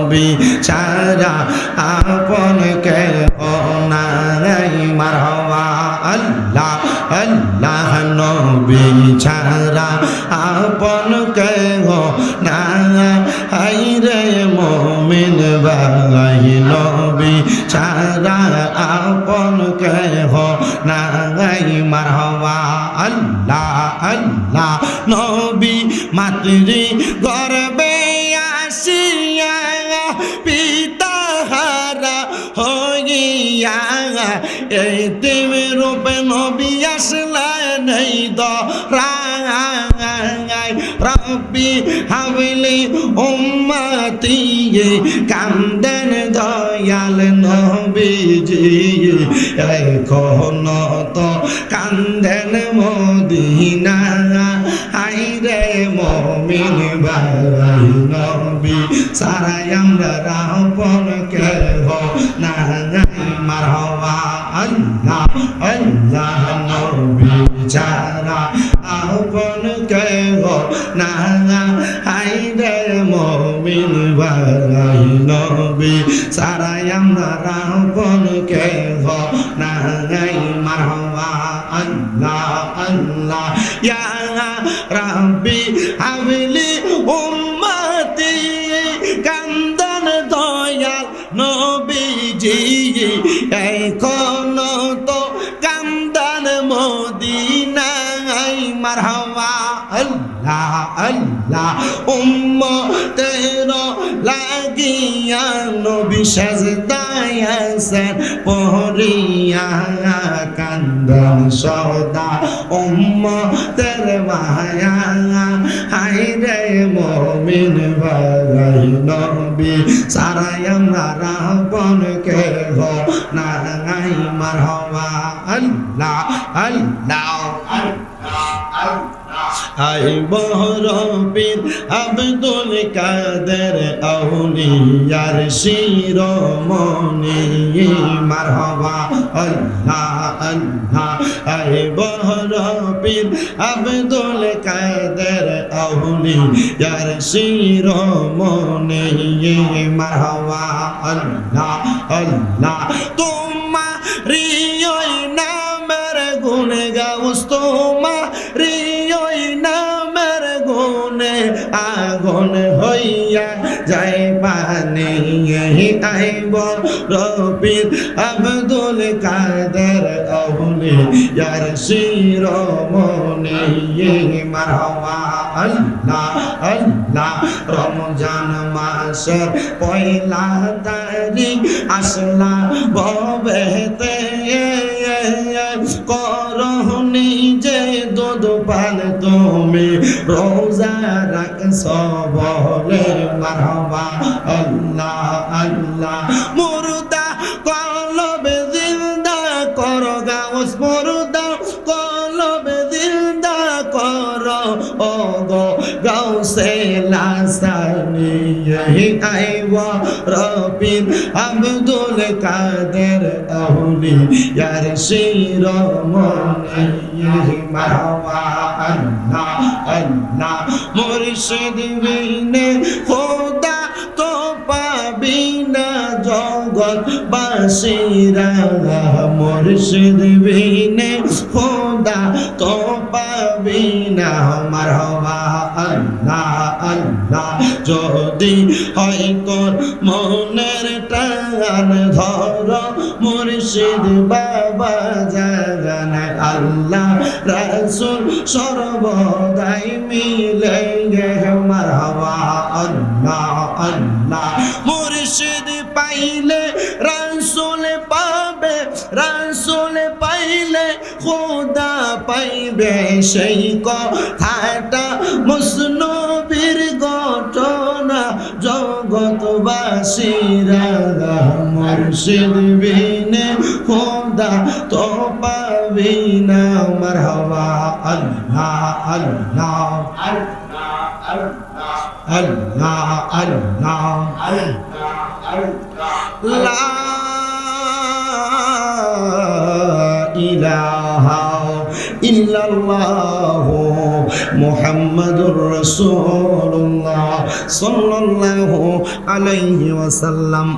নবী ছাড়া আপন কেহ নাই মারহাবা আল্লাহ আল্লাহ নবী ছাড়া আপন কেহ নাই রে মুমিন ভাই নবী ছাড়া আপন কেহ নাই মারহাবা আল্লাহ আল্লাহ নবী মাতৃ গর্বে আসিয়া পিতা হারা হইয়া এতিম রূপে নবী আসলেন এই দরায় রব্বি হাবলি উম্মতি কান্দেন দয়াল নবীজি এখন তো কান্দেন মদিনা আইরে মুমিন ভাই নবী সারাই আমরা আপন কেহ নাই মারহাবা আল্লাহ আল্লাহ নবী ছাড়া আপন কেহ নাই রে মুমিন ভাই নবী সারাই আমরা আপন কেহ নাই মারহাবা আল্লাহ আল্লাহ ইয়া রাব্বি হাবলি উম্মতি কান্দন দয়াল নবীজি এখন তো কান্দন মদিনায় মারহাবা আল্লাহ আল্লাহ উম্মতের লাগিয়া নবী সাজদায় আছেন পড়িয়া কান্দন সদা উম্মতের মায়া হায়রে মুমিন ভাই নবী সারাই আমরা আপন কেহ নাই মারহাবা আল্লাহ আল্লাহ আই বহরপীর আব্দুল কাদের আউলিয়ার শিরোমণি মারহাবা আল্লাহ আল্লাহ আই বহরপীর আব্দুল কাদের আউলিয়ার শিরোমণি মারহাবা আল্লাহ আল্লাহ তোমারি ওই নামের গুণ গাউস তোমারি ওই নামের গুণে আগুন হইয়া যায় পানি আইব রবির আব্দুল কাদের আউলিয়ার শিরোমণি মারহাবা আল্লাহ আল্লাহ রমজান মাসের পয়লা তারিখ আসলা ভবেতে করহনি যে দুধ পান তুমি রোজা রাখছ বলে মারহাবা আল্লাহ আল্লাহ মুর্দা কলবে জিন্দা কর গাউস মুর্দা কলবে জিন্দা কর ও গো গাউসে লাসানি আইব রবির আব্দুল কাদের আউলিয়ার শিরোমণি মারহাবা আল্লাহ আল্লাহ মুর্শিদ বিনে খোদা তো পাবি না জগৎ বাসীরা মুর্শিদ বিনে খোদা তো পাবি না মারহাবা আল্লাহ আল্লাহ যদি হয় তোর মনের টান ধর মুর্শিদ বাবা জাগান আল্লাহ রাসূল সর্বদাই মিলে মারহাবা আল্লাহ আল্লাহ মুর্শিদ পাইলে রাসূল পাবে রাসূল পাইলে খোদা পাইবে সেই কথাটা মুসনবীর ঘটনা জগৎবাসীরা মুর্শিদ বিনে খোদা তো পাবি না মারহাবা আল্লাহ আল্লাহ আল্লাহ আল্লাহ লা ইলাহা ইল্লাল্লাহ মুহাম্মাদুর রাসূলুল্লাহ সাল্লাল্লাহু আলাইহি ওয়াসাল্লাম